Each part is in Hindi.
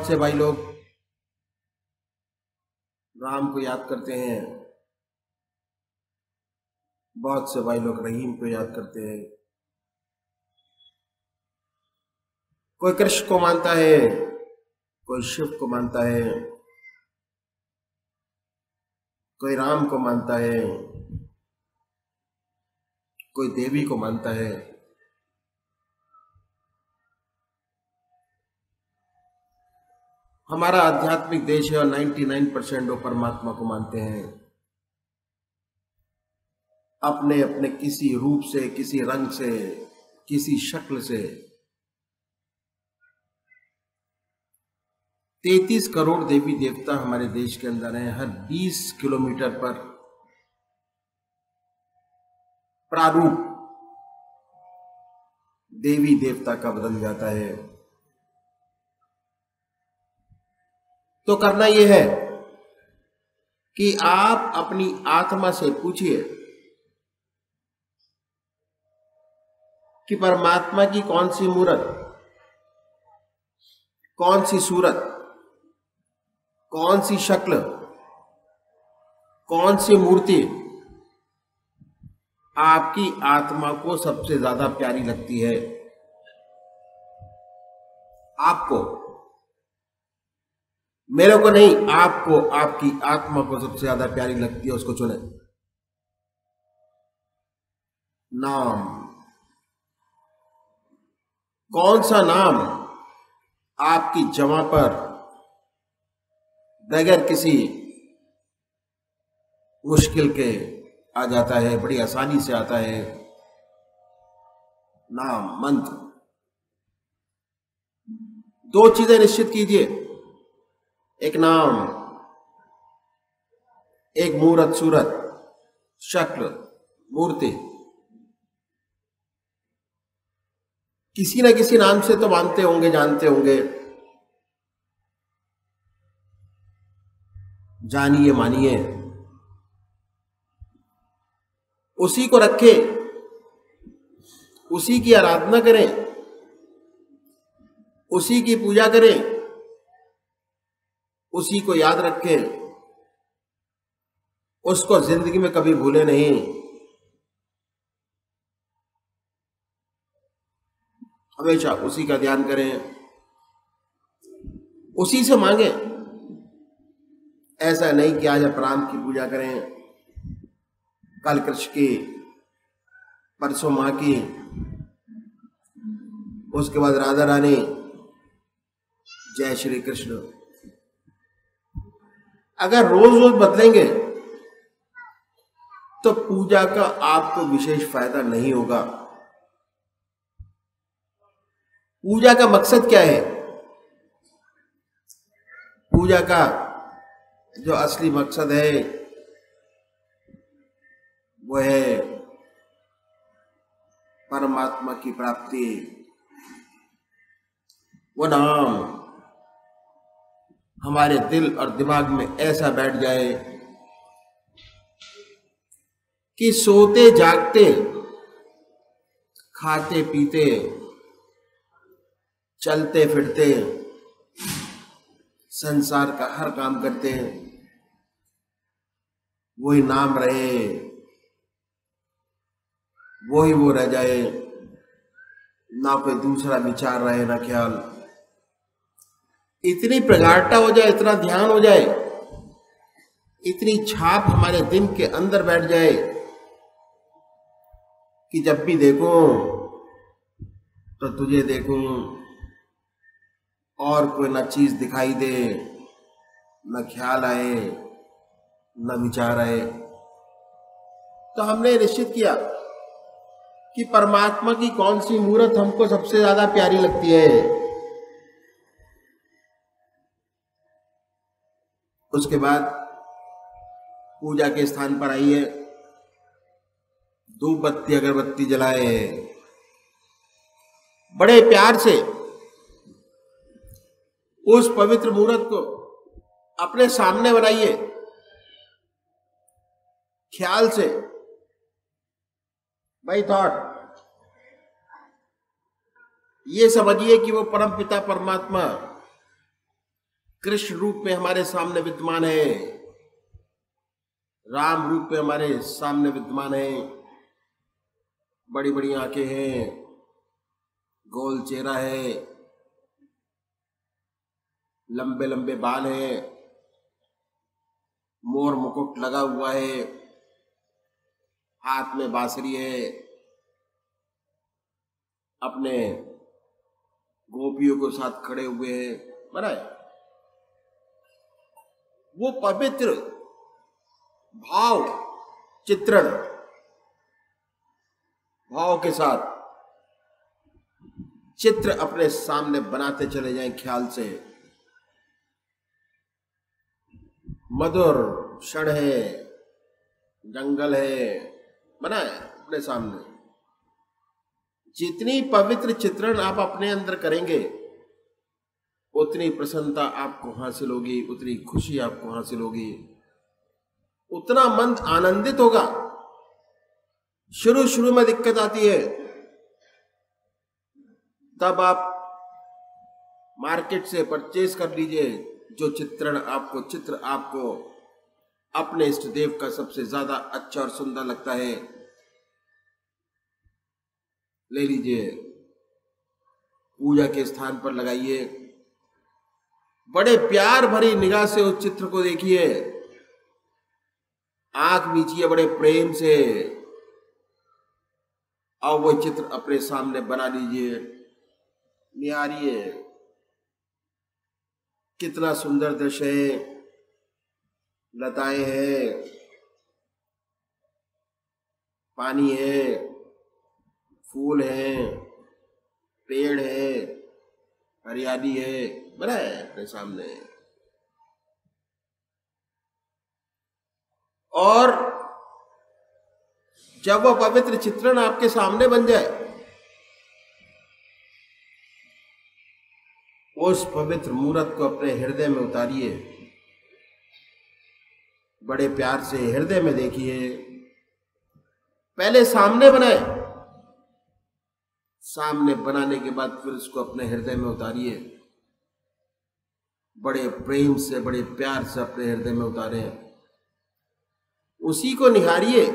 बहुत से भाई लोग राम को याद करते हैं, बहुत से भाई लोग रहीम को याद करते हैं। कोई कृष्ण को मानता है, कोई शिव को मानता है, कोई राम को मानता है, कोई देवी को मानता है। हमारा आध्यात्मिक देश है और 99% लोग परमात्मा को मानते हैं। अपने अपने किसी रूप से, किसी रंग से, किसी शक्ल से 33 करोड़ देवी देवता हमारे देश के अंदर हैं। हर 20 किलोमीटर पर प्रारूप देवी देवता का बदल जाता है। तो करना यह है कि आप अपनी आत्मा से पूछिए कि परमात्मा की कौन सी मूर्त, कौन सी सूरत, कौन सी शक्ल, कौन सी मूर्ति आपकी आत्मा को सबसे ज्यादा प्यारी लगती है। आपको, मेरे को नहीं, आपको, आपकी आत्मा को सबसे ज्यादा प्यारी लगती है, उसको चुने। नाम, कौन सा नाम आपकी जमा पर बगैर किसी मुश्किल के आ जाता है, बड़ी आसानी से आता है। नाम, मंत्र। दो चीजें निश्चित कीजिए, एक नाम, एक मूर्त, सूरत, शक्ल, मूर्ति। किसी न किसी नाम से तो मानते होंगे, जानते होंगे। जानिए, मानिए, उसी को रखें, उसी की आराधना करें, उसी की पूजा करें, उसी को याद रखें, उसको जिंदगी में कभी भूले नहीं। हमेशा उसी का ध्यान करें, उसी से मांगे। ऐसा नहीं कि आज आप राम की पूजा करें, कल कृष्ण की, परसों मां की, उसके बाद राधा रानी, जय श्री कृष्ण। अगर रोज रोज बदलेंगे तो पूजा का आपको विशेष फायदा नहीं होगा। पूजा का मकसद क्या है? पूजा का जो असली मकसद है वो है परमात्मा की प्राप्ति। वो नाम हमारे दिल और दिमाग में ऐसा बैठ जाए कि सोते जागते, खाते पीते, चलते फिरते, संसार का हर काम करते हैं, वही नाम रहे, वही वो रह जाए, ना कोई दूसरा विचार रहे, ना ख्याल। इतनी प्रगाढ़ता हो जाए, इतना ध्यान हो जाए, इतनी छाप हमारे दिन के अंदर बैठ जाए कि जब भी देखूं तो तुझे देखूं, और कोई ना चीज दिखाई दे, न ख्याल आए, न विचार आए। तो हमने निश्चित किया कि परमात्मा की कौन सी मूर्त हमको सबसे ज्यादा प्यारी लगती है। उसके बाद पूजा के स्थान पर आइए, धूप बत्ती अगरबत्ती जलाए, बड़े प्यार से उस पवित्र मूर्त को अपने सामने बनाइए, ख्याल से, बाय थॉट। ये समझिए कि वो परम पिता परमात्मा कृष्ण रूप में हमारे सामने विद्यमान है, राम रूप में हमारे सामने विद्यमान है। बड़ी बड़ी आंखें हैं, गोल चेहरा है, लंबे लंबे बाल हैं, मोर मुकुट लगा हुआ है, हाथ में बांसुरी है, अपने गोपियों के साथ खड़े हुए हैं। बना है वो पवित्र भाव चित्रण, भाव के साथ चित्र अपने सामने बनाते चले जाएं ख्याल से। मधुर क्षण है, जंगल है, बना है अपने सामने। जितनी पवित्र चित्रण आप अपने अंदर करेंगे उतनी प्रसन्नता आपको हासिल होगी, उतनी खुशी आपको हासिल होगी, उतना मन आनंदित होगा। शुरू शुरू में दिक्कत आती है, तब आप मार्केट से परचेज कर लीजिए जो चित्र आपको अपने इष्ट देव का सबसे ज्यादा अच्छा और सुंदर लगता है, ले लीजिए, पूजा के स्थान पर लगाइए, बड़े प्यार भरी निगाह से उस चित्र को देखिए, आंख मीचिए बड़े प्रेम से, और वो चित्र अपने सामने बना लीजिए, निहारिए। कितना सुंदर दृश्य है, लताएं हैं, पानी है, फूल है, पेड़ है, हरियाली है, बना है अपने सामने। और जब वह पवित्र चित्रण आपके सामने बन जाए, उस पवित्र मूर्त को अपने हृदय में उतारिए, बड़े प्यार से हृदय में देखिए। पहले सामने बनाए, सामने बनाने के बाद फिर उसको अपने हृदय में उतारिए, बड़े प्रेम से, बड़े प्यार से अपने हृदय में उतारे, उसी को निहारिए।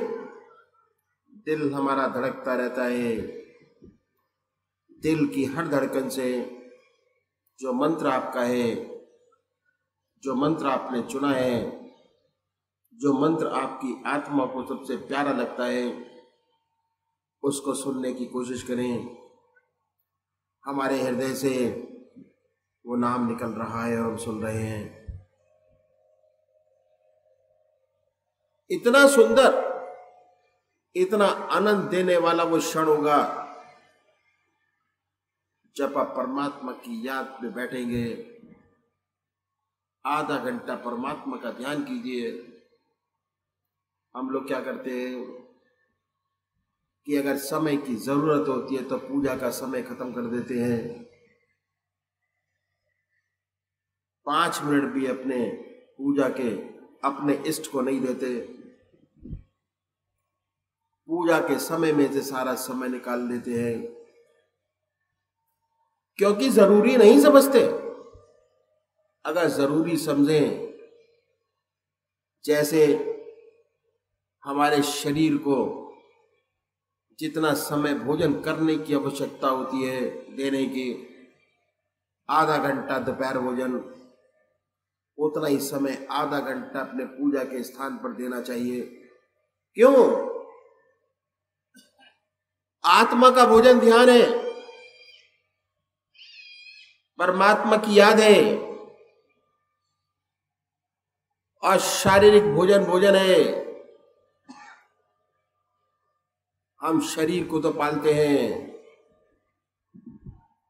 दिल हमारा धड़कता रहता है, दिल की हर धड़कन से जो मंत्र आपका है, जो मंत्र आपने चुना है, जो मंत्र आपकी आत्मा को सबसे प्यारा लगता है, उसको सुनने की कोशिश करें। हमारे हृदय से वो नाम निकल रहा है और हम सुन रहे हैं। इतना सुंदर, इतना आनंद देने वाला वो क्षण होगा जब आप परमात्मा की याद में बैठेंगे। आधा घंटा परमात्मा का ध्यान कीजिए। हम लोग क्या करते हैं कि अगर समय की जरूरत होती है तो पूजा का समय खत्म कर देते हैं, 5 मिनट भी अपने पूजा के अपने इष्ट को नहीं देते। पूजा के समय में से सारा समय निकाल देते हैं, क्योंकि जरूरी नहीं समझते। अगर जरूरी समझें, जैसे हमारे शरीर को जितना समय भोजन करने की आवश्यकता होती है देने की, आधा घंटा दोपहर भोजन, उतना ही समय आधा घंटा अपने पूजा के स्थान पर देना चाहिए। क्यों? आत्मा का भोजन ध्यान है, परमात्मा की याद है, और शारीरिक भोजन भोजन है। हम शरीर को तो पालते हैं,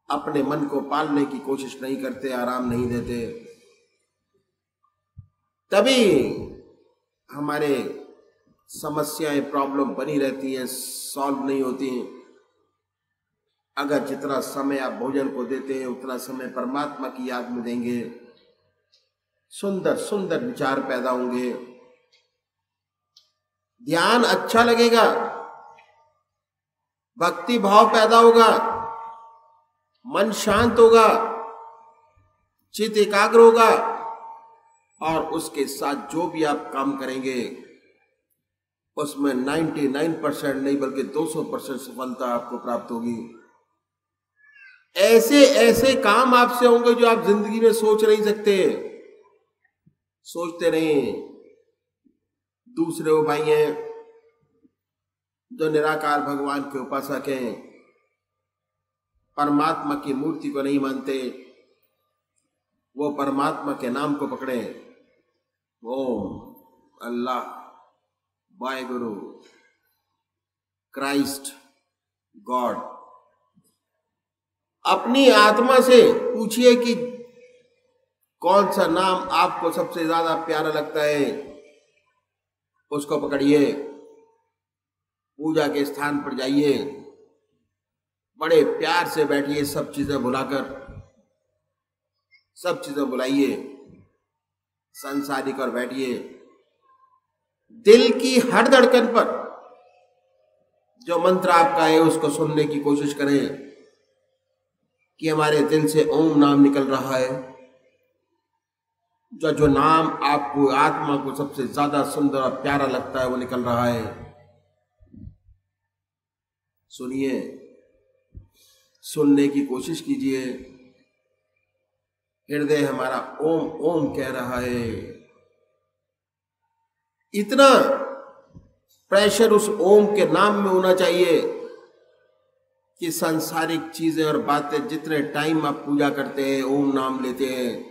अपने मन को पालने की कोशिश नहीं करते, आराम नहीं देते, तभी हमारे समस्याएं, प्रॉब्लम बनी रहती हैं, सॉल्व नहीं होती। अगर जितना समय आप भोजन को देते हैं उतना समय परमात्मा की याद में देंगे, सुंदर सुंदर विचार पैदा होंगे, ध्यान अच्छा लगेगा, भक्ति भाव पैदा होगा, मन शांत होगा, चित्त एकाग्र होगा और उसके साथ जो भी आप काम करेंगे उसमें 99% नहीं बल्कि 200% सफलता आपको प्राप्त होगी। ऐसे ऐसे काम आपसे होंगे जो आप जिंदगी में सोच नहीं सकते। सोचते नहीं। दूसरे वो भाई हैं जो निराकार भगवान के उपासक हैं, परमात्मा की मूर्ति को नहीं मानते, वो परमात्मा के नाम को पकड़े, ओम, अल्लाह, वाहेगुरु, क्राइस्ट, गॉड। अपनी आत्मा से पूछिए कि कौन सा नाम आपको सबसे ज्यादा प्यारा लगता है, उसको पकड़िए। पूजा के स्थान पर जाइए, बड़े प्यार से बैठिए, सब चीजें भुलाकर, सब चीजें भुलाइए, संसारिक और बैठिए। दिल की हर धड़कन पर जो मंत्र आपका है उसको सुनने की कोशिश करें कि हमारे दिल से ओम नाम निकल रहा है। जो नाम आपको, आत्मा को सबसे ज्यादा सुंदर और प्यारा लगता है वो निकल रहा है। सुनिए, सुनने की कोशिश कीजिए। हृदय हमारा ओम ओम कह रहा है। इतना प्रेशर उस ओम के नाम में होना चाहिए कि सांसारिक चीजें और बातें, जितने टाइम आप पूजा करते हैं, ओम नाम लेते हैं,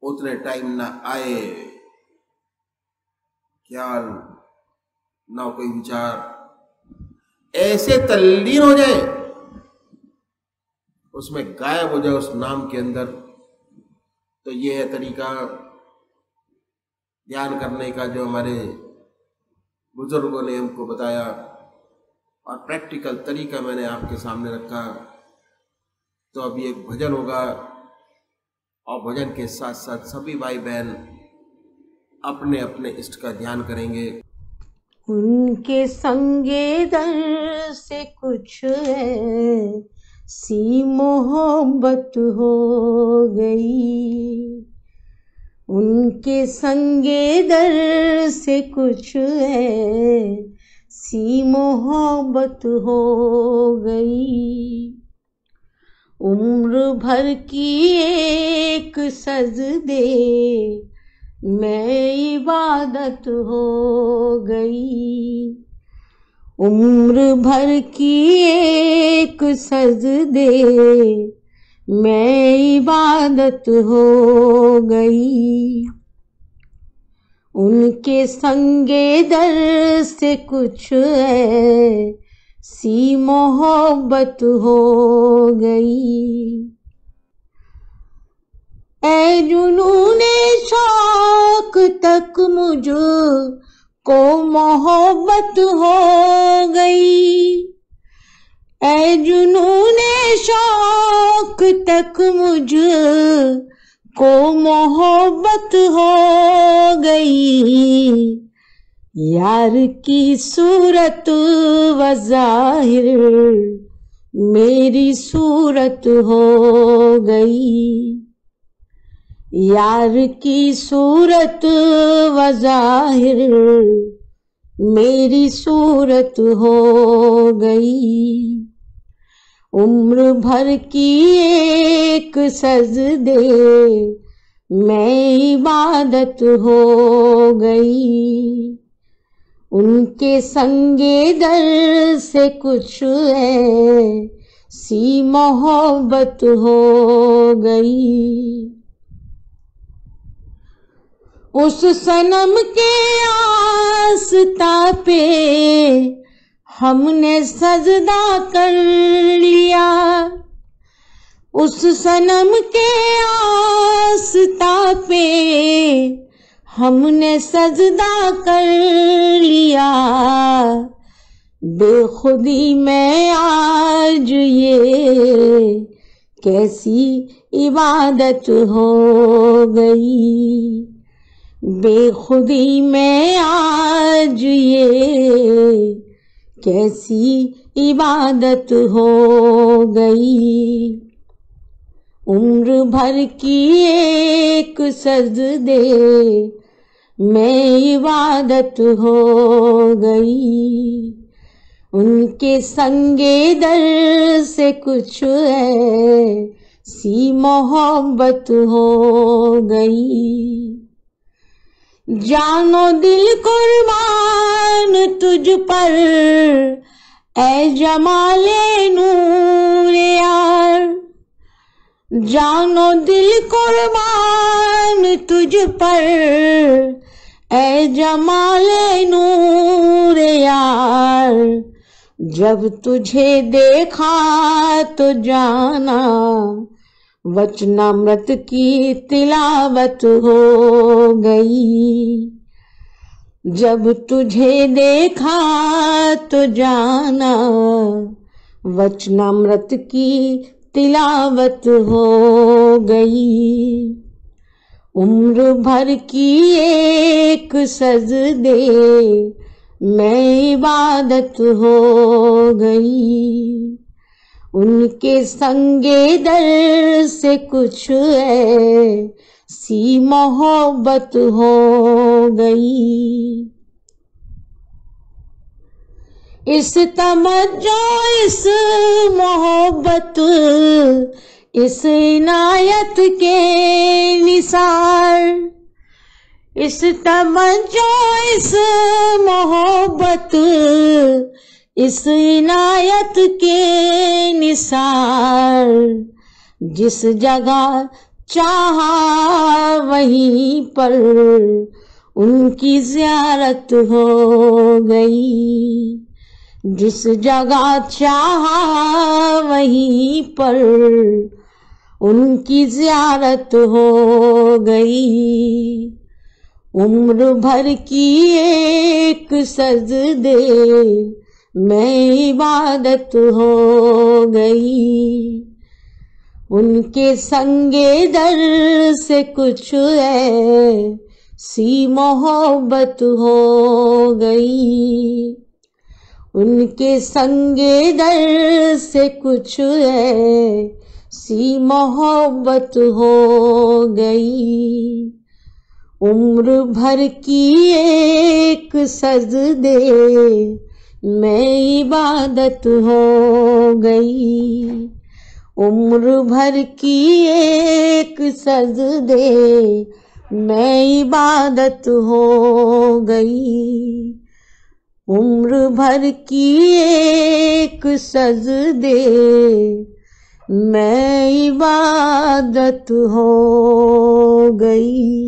उतने टाइम ना आए, ख्याल ना कोई विचार, ऐसे तल्लीन हो जाए, उसमें गायब हो जाए उस नाम के अंदर। तो यह है तरीका ध्यान करने का जो हमारे बुजुर्गों ने हमको बताया, और प्रैक्टिकल तरीका मैंने आपके सामने रखा। तो अभी एक भजन होगा और भजन के साथ साथ सभी भाई बहन अपने अपने इष्ट का ध्यान करेंगे। उनके संगे दर से कुछ ऐसी मोहब्बत हो गई, उनके संगे दर से कुछ ऐसी मोहब्बत हो गई। उम्र भर की एक सजदे मैं इबादत हो गई, उम्र भर की एक सजदे मैं इबादत हो गई। उनके संगे दर से कुछ ऐसी मोहब्बत हो गई। ऐ जुनूने शौक तक मुझ को मोहब्बत हो गई, ऐ जुनूने शौक तक मुझ को मोहब्बत हो गई। यार की सूरत व ज़ाहिर मेरी सूरत हो गई, यार की सूरत व ज़ाहिर मेरी सूरत हो गई। उम्र भर की एक सजदे मैं इबादत हो गई, उनके संगे दर से कुछ ऐसी मोहब्बत हो गई। उस सनम के आस्था पे हमने सजदा कर लिया, उस सनम के आस्था पे हमने सजदा कर लिया। बेखुदी में आज ये कैसी इबादत हो गई, बेखुदी में आज ये कैसी इबादत हो गई। उम्र भर की एक सजदे में इबादत हो गई। उनके संगे दर से कुछ ऐसी मोहब्बत हो गई। जानो दिल कुर्बान तुझ पर ऐ जमाले नूरे यार। जानो दिल कुर्बान तुझ पर ऐ जमाले नूरे यार। जब तुझे देखा तो जाना वचनामृत की तिलावत हो गई। जब तुझे देखा तो जाना वचनामृत की तिलावत हो गई। उम्र भर की एक सजदे में इबादत हो गई। उनके संगे दर से कुछ ऐसी मोहब्बत हो गई। इस तमज्जो इस मोहब्बत इस इनायत के निसार। इस तमज्जो इस मोहब्बत इस इनायत के निसार। जिस जगह चाहा वहीं पर उनकी ज़ियारत हो गई। जिस जगह चाहा वहीं पर उनकी ज़ियारत हो गई। उम्र भर की एक सजदे में इबादत हो गई। उनके संगे दर से कुछ ऐसी मोहब्बत हो गई। उनके संगे दर से कुछ ऐसी मोहब्बत हो गई। उम्र भर की एक सजदे में इबादत हो गई। उम्र भर की एक सजदे में इबादत हो गई। उम्र भर की एक सजदे में इबादत हो गई।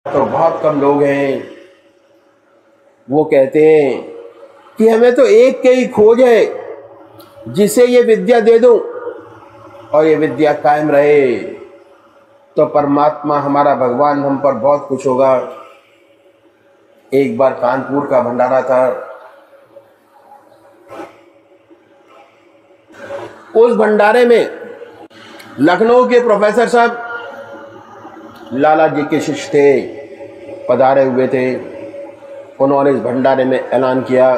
तो बहुत कम लोग हैं वो कहते हैं कि हमें तो एक की ही खोज है जिसे ये विद्या दे दूं और ये विद्या कायम रहे तो परमात्मा हमारा भगवान हम पर बहुत खुश होगा। एक बार कानपुर का भंडारा था, उस भंडारे में लखनऊ के प्रोफेसर साहब लाला जी के शिष्य थे, पधारे हुए थे। उन्होंने इस भंडारे में ऐलान किया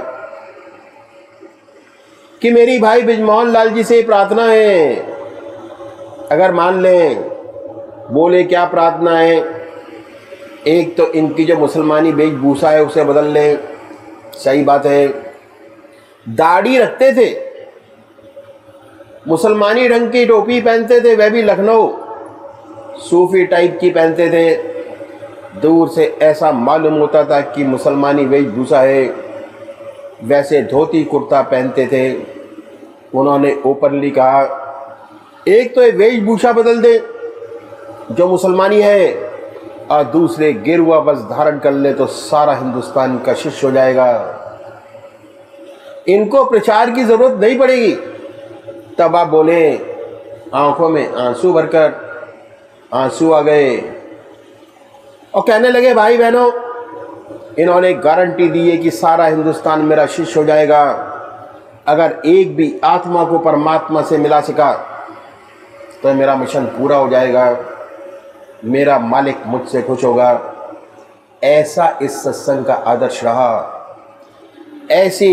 कि मेरी भाई बिजमोहन लाल जी से प्रार्थना है, अगर मान लें। बोले क्या प्रार्थना है? एक तो इनकी जो मुसलमानी वेशभूषा है उसे बदल लें। सही बात है, दाढ़ी रखते थे, मुसलमानी रंग की टोपी पहनते थे, वह भी लखनऊ सूफी टाइप की पहनते थे। दूर से ऐसा मालूम होता था कि मुसलमानी वेशभूषा है। वैसे धोती कुर्ता पहनते थे। उन्होंने ओपनली कहा एक तो ये वेशभूषा बदल दे जो मुसलमानी है, और दूसरे गेरुआ वस्त्र धारण कर ले तो सारा हिंदुस्तान का शिष्य हो जाएगा, इनको प्रचार की जरूरत नहीं पड़ेगी। तब आप बोले, आंखों में आंसू भरकर आंसू आ गए और कहने लगे भाई बहनों, इन्होंने गारंटी दी है कि सारा हिंदुस्तान मेरा शिष्य हो जाएगा। अगर एक भी आत्मा को परमात्मा से मिला सका तो मेरा मिशन पूरा हो जाएगा, मेरा मालिक मुझसे खुश होगा। ऐसा इस सत्संग का आदर्श रहा, ऐसी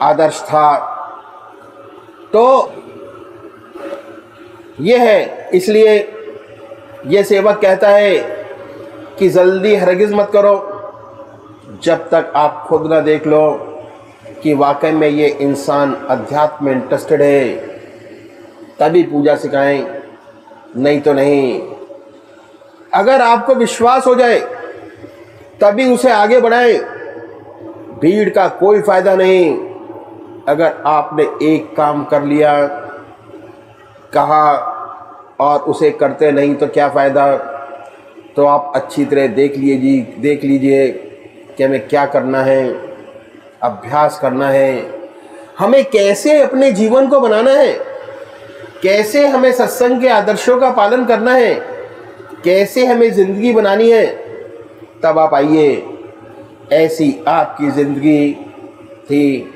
आदर्श था। तो यह है, इसलिए यह सेवक कहता है कि जल्दी हरगिज़ मत करो जब तक आप खुद ना देख लो कि वाकई में ये इंसान अध्यात्म में इंटरेस्टेड है, तभी पूजा सिखाएं, नहीं तो नहीं। अगर आपको विश्वास हो जाए तभी उसे आगे बढ़ाएं। भीड़ का कोई फायदा नहीं। अगर आपने एक काम कर लिया, कहा और उसे करते नहीं तो क्या फ़ायदा। तो आप अच्छी तरह देख लीजिए कि हमें क्या करना है, अभ्यास करना है, हमें कैसे अपने जीवन को बनाना है, कैसे हमें सत्संग के आदर्शों का पालन करना है, कैसे हमें ज़िंदगी बनानी है। तब आप आइए। ऐसी आपकी ज़िंदगी थी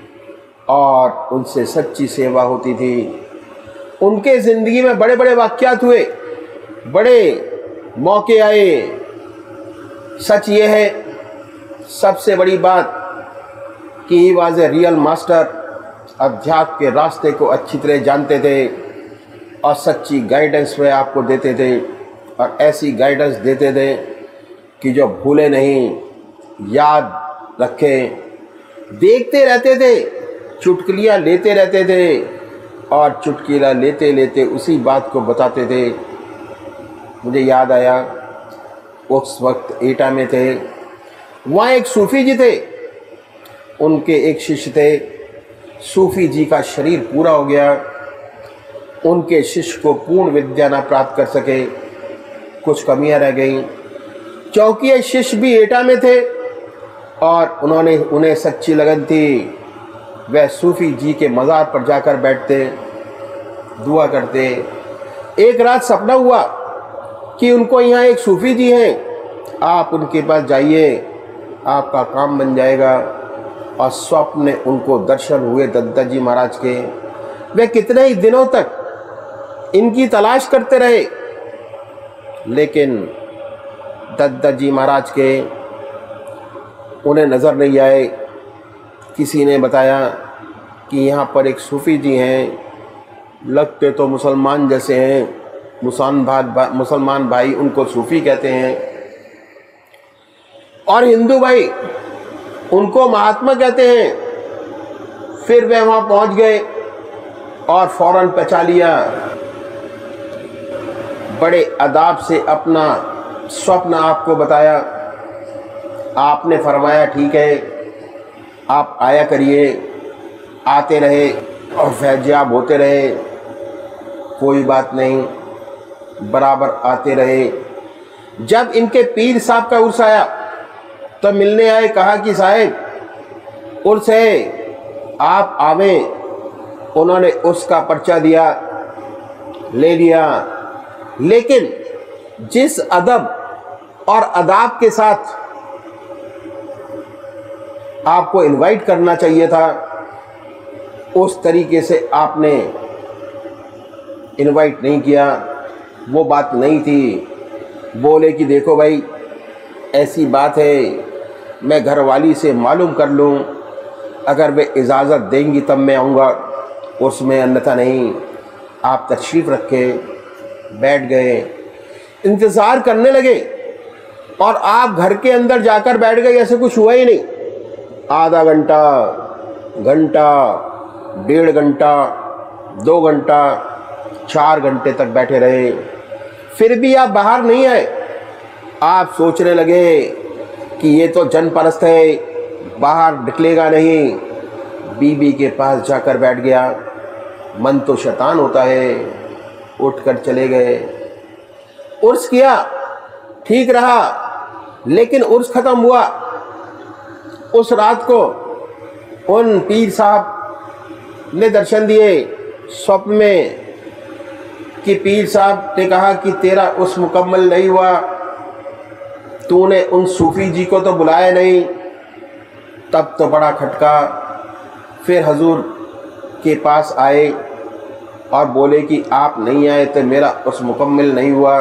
और उनसे सच्ची सेवा होती थी। उनके ज़िंदगी में बड़े बड़े वाक़यात हुए, बड़े मौके आए। सच ये है, सबसे बड़ी बात कि he was a real master. अध्यात्म के रास्ते को अच्छी तरह जानते थे और सच्ची गाइडेंस वे आपको देते थे, और ऐसी गाइडेंस देते थे कि जो भूले नहीं, याद रखें। देखते रहते थे, चुटकुलियाँ लेते रहते थे और चुटकुला लेते लेते उसी बात को बताते थे। मुझे याद आया, उस वक्त एटा में थे, वहाँ एक सूफ़ी जी थे, उनके एक शिष्य थे। सूफ़ी जी का शरीर पूरा हो गया, उनके शिष्य को पूर्ण विद्या ना प्राप्त कर सके, कुछ कमियां रह गईं। क्योंकि ये शिष्य भी एटा में थे और उन्हें सच्ची लगन थी। वह सूफ़ी जी के मज़ार पर जाकर बैठते, दुआ करते। एक रात सपना हुआ कि उनको यहाँ एक सूफ़ी जी हैं, आप उनके पास जाइए, आपका काम बन जाएगा। और स्वप्न में उनको दर्शन हुए दत्ता जी महाराज के। वे कितने ही दिनों तक इनकी तलाश करते रहे, लेकिन दत्ता जी महाराज के उन्हें नज़र नहीं आए। किसी ने बताया कि यहाँ पर एक सूफ़ी जी हैं, लगते तो मुसलमान जैसे हैं, मुसलमान भाई उनको सूफ़ी कहते हैं, और हिंदू भाई उनको महात्मा कहते हैं। फिर वे वहाँ पहुँच गए और फौरन पहचान लिया। बड़े अदाब से अपना स्वप्न आपको बताया। आपने फरमाया ठीक है, आप आया करिए। आते रहे और फैज़याब होते रहे, कोई बात नहीं, बराबर आते रहे। जब इनके पीर साहब का उर्स आया तो मिलने आए, कहा कि साहब उर्स है, आप आवे। उन्होंने उसका पर्चा दिया, ले लिया। लेकिन जिस अदब और अदाब के साथ आपको इनवाइट करना चाहिए था, उस तरीके से आपने इनवाइट नहीं किया। वो बात नहीं थी। बोले कि देखो भाई, ऐसी बात है, मैं घरवाली से मालूम कर लूँ, अगर वे इजाज़त देंगी तब मैं आऊँगा, उसमें अन्यथा नहीं। आप तशरीफ़ रखे, बैठ गए, इंतज़ार करने लगे और आप घर के अंदर जाकर बैठ गए, ऐसे कुछ हुआ ही नहीं। आधा घंटा, घंटा, 1.5 घंटा, 2 घंटा, 4 घंटे तक बैठे रहे, फिर भी आप बाहर नहीं आए। आप सोचने लगे कि ये तो जनपरस्त है, बाहर निकलेगा नहीं। बीबी के पास जाकर बैठ गया। मन तो शैतान होता है। उठकर चले गए। उर्स किया, ठीक रहा, लेकिन उर्स ख़त्म हुआ। उस रात को उन पीर साहब ने दर्शन दिए स्वप्न में कि पीर साहब ने कहा कि तेरा उस मुकम्मल नहीं हुआ, तूने उन सूफ़ी जी को तो बुलाया नहीं। तब तो बड़ा खटका। फिर हजूर के पास आए और बोले कि आप नहीं आए तो मेरा उस मुकम्मल नहीं हुआ।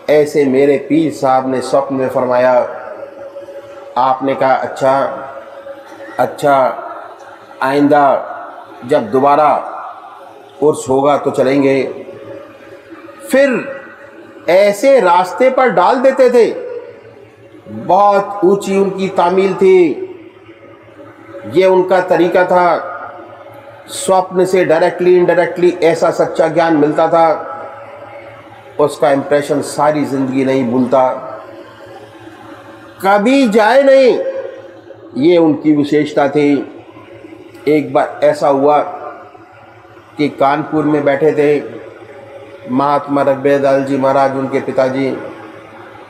ऐसे मेरे पीर साहब ने स्वप्न में फरमाया। आपने कहा अच्छा, आइंदा जब दोबारा उर्स होगा तो चलेंगे। फिर ऐसे रास्ते पर डाल देते थे। बहुत ऊंची उनकी तामील थी। ये उनका तरीका था। स्वप्न से डायरेक्टली इनडायरेक्टली ऐसा सच्चा ज्ञान मिलता था, उसका इम्प्रेशन सारी ज़िंदगी नहीं भूलता, कभी जाए नहीं। ये उनकी विशेषता थी। एक बार ऐसा हुआ कि कानपुर में बैठे थे महात्मा रघुबीरदास जी महाराज, उनके पिताजी,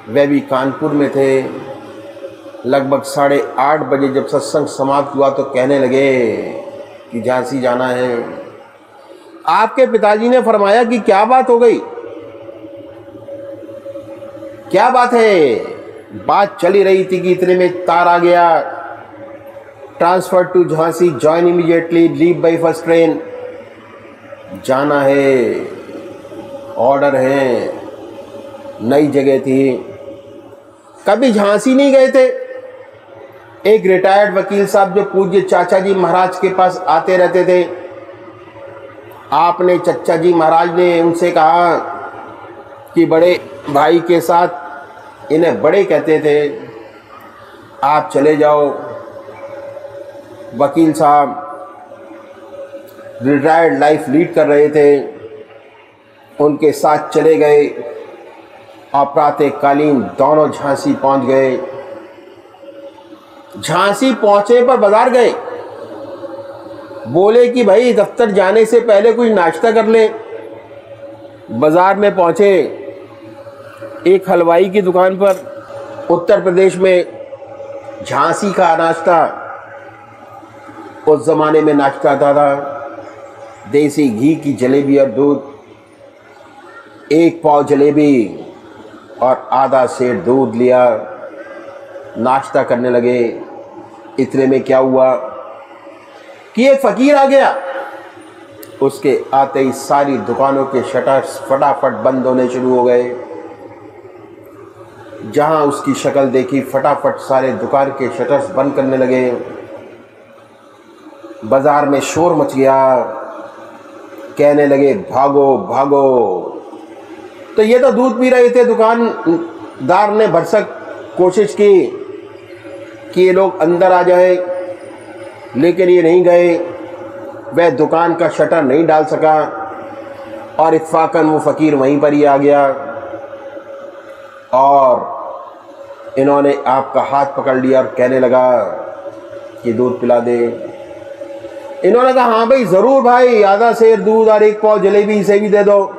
वे भी कानपुर में थे। लगभग 8:30 बजे जब सत्संग समाप्त हुआ तो कहने लगे कि झांसी जाना है। आपके पिताजी ने फरमाया कि क्या बात हो गई, क्या बात है? बात चली रही थी कि इतने में तार आ गया, transfer to Jhansi, join immediately, leave by first train. जाना है, ऑर्डर है, नई जगह थी, कभी झांसी नहीं गए थे। एक रिटायर्ड वकील साहब जो पूज्य चाचा जी महाराज के पास आते रहते थे, आपने चचा जी महाराज ने उनसे कहा कि बड़े भाई के साथ, इन्हें बड़े कहते थे, आप चले जाओ। वकील साहब रिटायर्ड लाइफ लीड कर रहे थे, उनके साथ चले गए और प्रातःकालीन दोनों झांसी पहुंच गए। झांसी पहुंचे पर बाजार गए, बोले कि भाई दफ्तर जाने से पहले कुछ नाश्ता कर ले। बाजार में पहुंचे, एक हलवाई की दुकान पर, उत्तर प्रदेश में झांसी का नाश्ता उस जमाने में नाश्ता था देसी घी की जलेबी और दूध। 1 पाव जलेबी और आधा सेर दूध लिया, नाश्ता करने लगे। इतने में क्या हुआ कि एक फकीर आ गया। उसके आते ही सारी दुकानों के शटर्स फटाफट बंद होने शुरू हो गए। जहां उसकी शक्ल देखी, फटाफट सारे दुकान के शटर्स बंद करने लगे। बाजार में शोर मच गया, कहने लगे भागो भागो। तो ये तो दूध पी रहे थे। दुकानदार ने भरसक कोशिश की कि ये लोग अंदर आ जाए, लेकिन ये नहीं गए। वह दुकान का शटर नहीं डाल सका और इत्फाकन वो फ़कीर वहीं पर ही आ गया और इन्होंने आपका हाथ पकड़ लिया और कहने लगा कि दूध पिला दे। इन्होंने कहा हाँ भाई ज़रूर भाई, आधा सेर दूध और 1 पाव जलेबी इसे भी दे दो।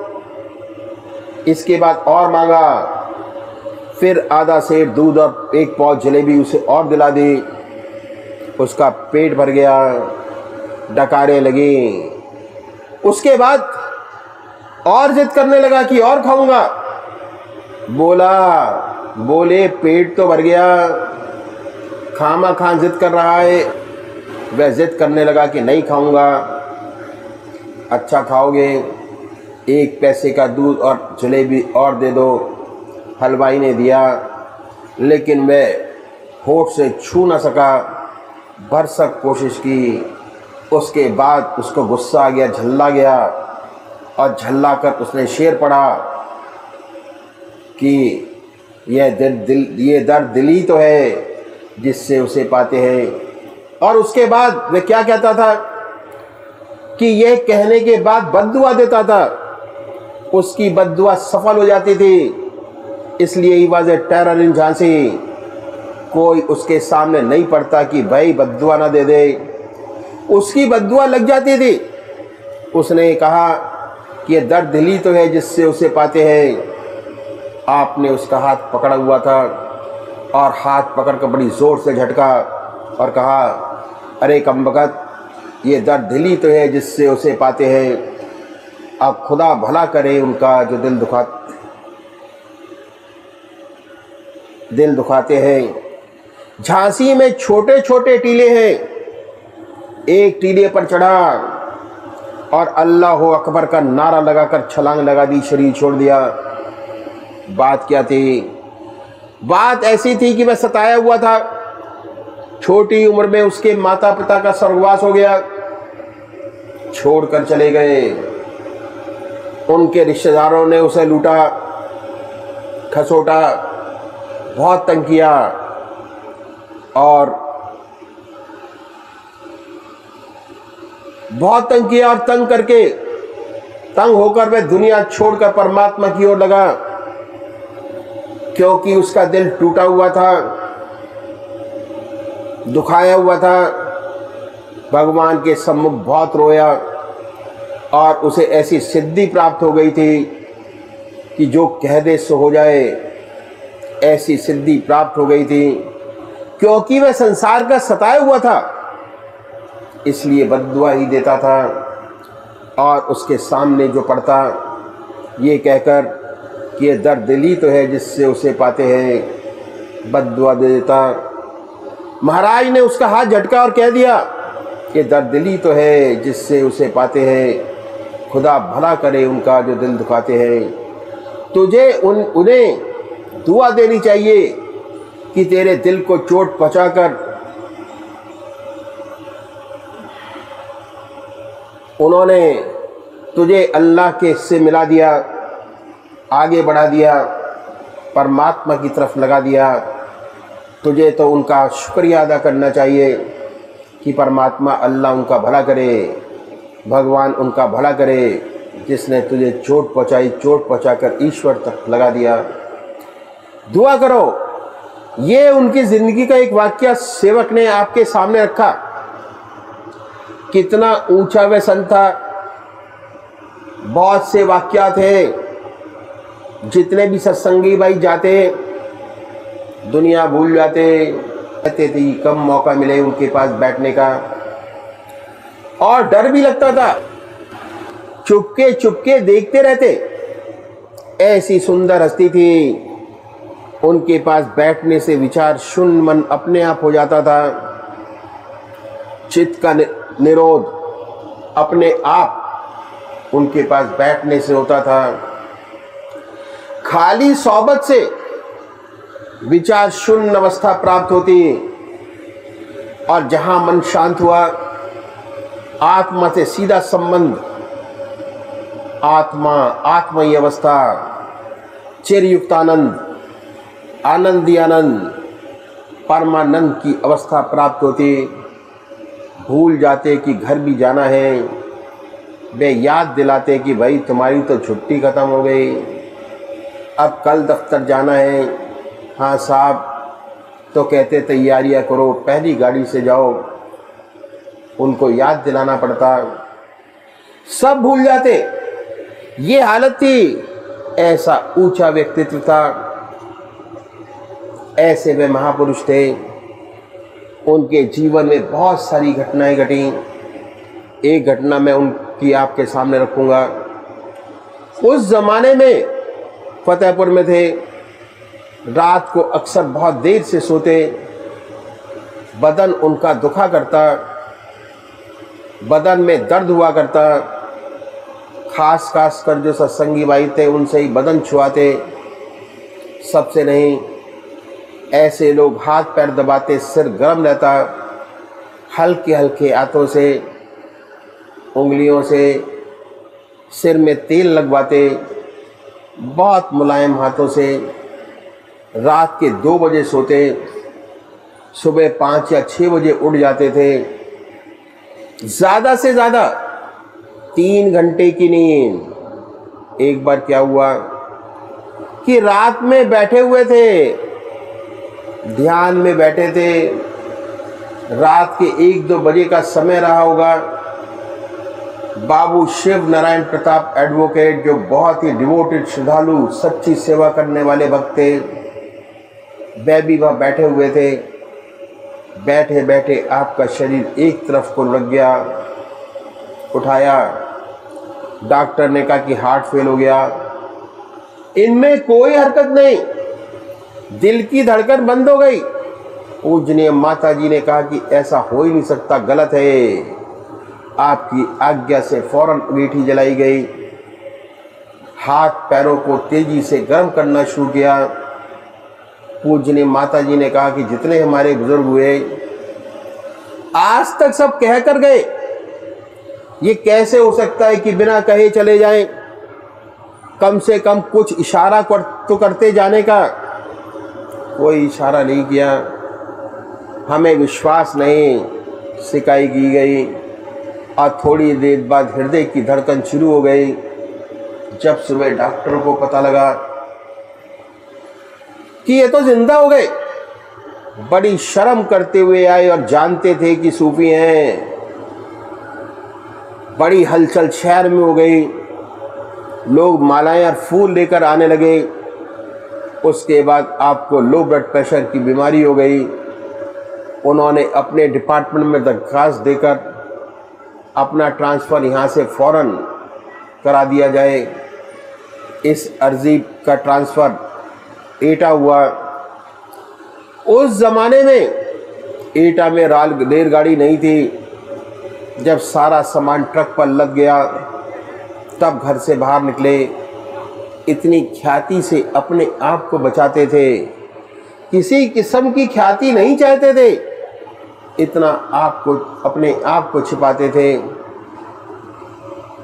इसके बाद और मांगा, फिर आधा सेर दूध और एक पाव जलेबी उसे और दिला दी। उसका पेट भर गया, डकारें लगी। उसके बाद और जिद करने लगा कि और खाऊंगा। बोले पेट तो भर गया, खामा खां जिद कर रहा है। वह जिद करने लगा कि नहीं खाऊंगा। अच्छा खाओगे, 1 पैसे का दूध और जलेबी और दे दो। हलवाई ने दिया, लेकिन वह होठ से छू न सका। भरसक कोशिश की। उसके बाद उसको गुस्सा आ गया, झल्ला गया और झल्ला कर उसने शेर पढ़ा कि ये दर्द दिली तो है जिससे उसे पाते हैं। और उसके बाद वह क्या कहता था कि यह कहने के बाद बद्दुआ देता था। उसकी बद्दुआ सफल हो जाती थी। इसलिए ही वाज ए टेरर इन झांसी। कोई उसके सामने नहीं पड़ता कि भाई बद्दुआ ना दे दे। उसकी बद्दुआ लग जाती थी। उसने कहा कि यह दर्द दिली तो है जिससे उसे पाते हैं। आपने उसका हाथ पकड़ा हुआ था और हाथ पकड़कर बड़ी ज़ोर से झटका और कहा, अरे कमबख्त, ये दर्द दिली तो है जिससे उसे पाते हैं। अब खुदा भला करे उनका जो दिल दुखाते हैं। झांसी में छोटे छोटे टीले हैं। एक टीले पर चढ़ा और अल्लाह अकबर का नारा लगाकर छलांग लगा दी, शरीर छोड़ दिया। बात क्या थी? बात ऐसी थी कि वह सताया हुआ था। छोटी उम्र में उसके माता पिता का स्वर्गवास हो गया, छोड़कर चले गए। उनके रिश्तेदारों ने उसे लूटा, खसोटा, बहुत तंग किया और तंग होकर वह दुनिया छोड़कर परमात्मा की ओर लगा, क्योंकि उसका दिल टूटा हुआ था, दुखाया हुआ था। भगवान के सम्मुख बहुत रोया और उसे ऐसी सिद्धि प्राप्त हो गई थी कि जो कह दे सो हो जाए। ऐसी सिद्धि प्राप्त हो गई थी क्योंकि वह संसार का सताया हुआ था, इसलिए बद्दुआ ही देता था। और उसके सामने जो पड़ता ये कहकर कि ये दर्द दिली तो है जिससे उसे पाते हैं, बद्दुआ दे देता। महाराज ने उसका हाथ झटका और कह दिया कि दर्द दिली तो है जिससे उसे पाते हैं, खुदा भला करे उनका जो दिल दुखाते हैं। तुझे उन्हें दुआ देनी चाहिए कि तेरे दिल को चोट पहुंचाकर उन्होंने तुझे अल्लाह के से मिला दिया, आगे बढ़ा दिया, परमात्मा की तरफ लगा दिया। तुझे तो उनका शुक्रिया अदा करना चाहिए कि परमात्मा अल्लाह उनका भला करे, भगवान उनका भला करे जिसने तुझे चोट पहुंचाई, चोट पहुंचाकर ईश्वर तक लगा दिया। दुआ करो। ये उनकी ज़िंदगी का एक वाक़या सेवक ने आपके सामने रखा। कितना ऊंचा वह संत था। बहुत से वाक़यात हैं। जितने भी सत्संगी भाई जाते दुनिया भूल जाते, कहते थे कम मौका मिले उनके पास बैठने का, और डर भी लगता था। चुपके चुपके देखते रहते। ऐसी सुंदर हस्ती थी, उनके पास बैठने से विचार शून्य मन अपने आप हो जाता था। चित्त का निरोध अपने आप उनके पास बैठने से होता था। खाली सोबत से विचार शून्य अवस्था प्राप्त होती, और जहां मन शांत हुआ, आत्मा से सीधा संबंध, आत्मयी अवस्था, चिरयुक्त आनंद, आनंदी आनंद, परमानंद की अवस्था प्राप्त होती। भूल जाते कि घर भी जाना है। वे याद दिलाते कि भाई तुम्हारी तो छुट्टी ख़त्म हो गई, अब कल दफ्तर जाना है। हाँ साहब, तो कहते तैयारियां करो, पहली गाड़ी से जाओ। उनको याद दिलाना पड़ता, सब भूल जाते। ये हालत थी। ऐसा ऊंचा व्यक्तित्व था। ऐसे वे महापुरुष थे, उनके जीवन में बहुत सारी घटनाएं घटी। एक घटना मैं उनकी आपके सामने रखूंगा। उस जमाने में फतेहपुर में थे, रात को अक्सर बहुत देर से सोते, बदन उनका दुखा करता, बदन में दर्द हुआ करता। खास कर जो सत्संगी भाई थे उनसे ही बदन छुआते, सबसे नहीं। ऐसे लोग हाथ पैर दबाते, सिर गर्म रहता, हल्के हल्के हाथों से, उंगलियों से सिर में तेल लगवाते, बहुत मुलायम हाथों से। रात के 2 बजे सोते, सुबह 5 या 6 बजे उठ जाते थे। ज़्यादा से ज़्यादा 3 घंटे की नींद। एक बार क्या हुआ कि रात में बैठे हुए थे, ध्यान में बैठे थे, रात के 1-2 बजे का समय रहा होगा। बाबू शिव नारायण प्रताप एडवोकेट, जो बहुत ही डिवोटेड, श्रद्धालु, सच्ची सेवा करने वाले भक्त थे, वे भी वहाँ बैठे हुए थे। बैठे बैठे आपका शरीर एक तरफ को लग गया। उठाया, डॉक्टर ने कहा कि हार्ट फेल हो गया। इनमें कोई हरकत नहीं, दिल की धड़कन बंद हो गई। पूजनीय माता जी ने कहा कि ऐसा हो ही नहीं सकता, गलत है। आपकी आज्ञा से फौरन अंगीठी जलाई गई, हाथ पैरों को तेजी से गर्म करना शुरू किया। पूजनीय माता जी ने कहा कि जितने हमारे बुजुर्ग हुए आज तक सब कह कर गए, ये कैसे हो सकता है कि बिना कहे चले जाएं? कम से कम कुछ इशारा तो करते जाने का। कोई इशारा नहीं किया। हमें विश्वास नहीं, सिकाई की गई और थोड़ी देर बाद हृदय की धड़कन शुरू हो गई। जब सुबह डॉक्टरों को पता लगा कि ये तो जिंदा हो गए, बड़ी शर्म करते हुए आए और जानते थे कि सूफी हैं। बड़ी हलचल शहर में हो गई, लोग मालाएं और फूल लेकर आने लगे। उसके बाद आपको लो ब्लड प्रेशर की बीमारी हो गई। उन्होंने अपने डिपार्टमेंट में दरखास्त देकर अपना ट्रांसफ़र यहाँ से फ़ौरन करा दिया जाए। इस अर्जी का ट्रांसफ़र एटा हुआ। उस ज़माने में एटा में रेलगाड़ी नहीं थी। जब सारा सामान ट्रक पर लद गया तब घर से बाहर निकले। इतनी ख्याति से अपने आप को बचाते थे, किसी किस्म की ख्याति नहीं चाहते थे, इतना आपको अपने आप को छिपाते थे।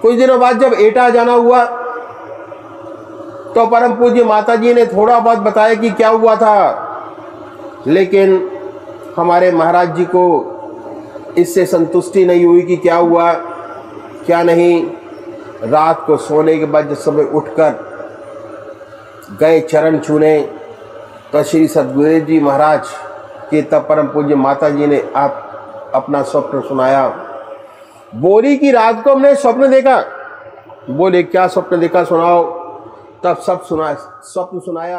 कुछ दिनों बाद जब एटा जाना हुआ तो परम पूज्य माता जी ने थोड़ा बहुत बताया कि क्या हुआ था, लेकिन हमारे महाराज जी को इससे संतुष्टि नहीं हुई कि क्या हुआ क्या नहीं। रात को सोने के बाद जब सुबह उठकर गए चरण छूने तो श्री सद्गुरुदेव जी महाराज के तब परम पूज्य माता जी ने आप अपना स्वप्न सुनाया। बोली कि रात को हमने स्वप्न देखा। बोले क्या स्वप्न देखा, सुनाओ। तब सब स्वप्न सुनाया।